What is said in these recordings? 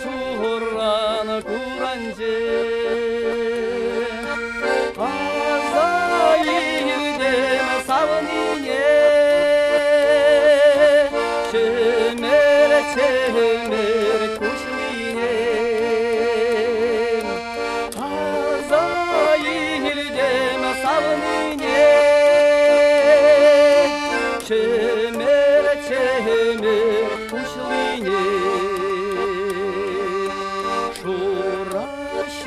шурраны куранже азайылдем савынине чемер кушмине азайылдем савынине чемер кушмине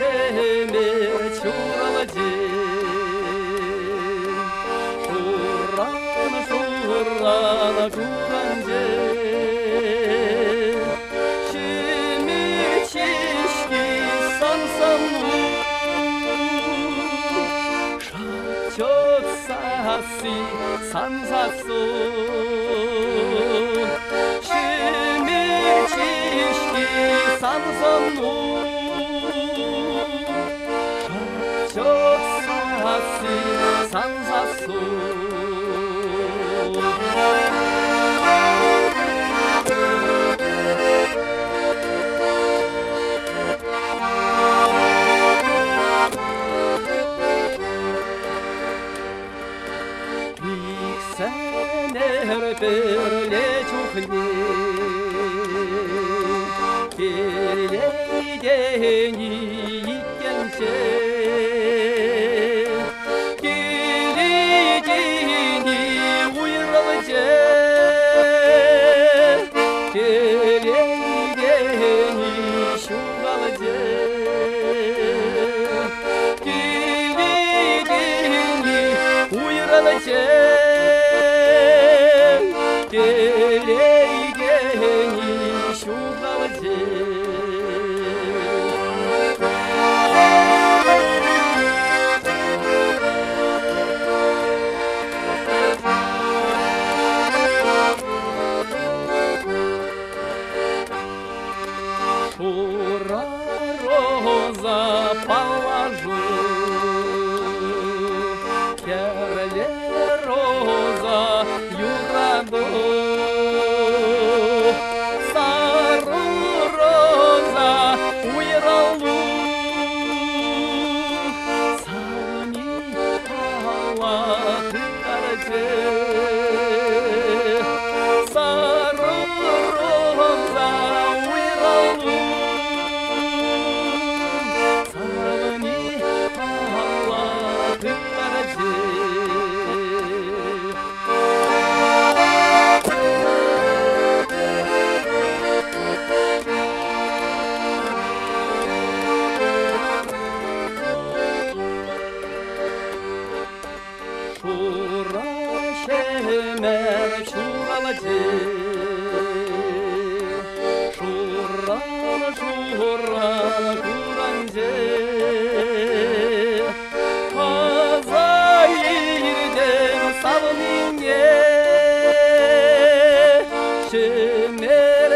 шемер чураладе шурраны куранже шемер чешки сансамну шачот саси сансасу шемер чешки сансамну 산사수 빅산을 별내 주니 길레이게니 있견세 Шура роза положу, керле роза юраду, сару роза уйралу, сани палаты арте, сару роза уйралу. Шура шемер чураладе шурраны куранже азайылдем савынине чемер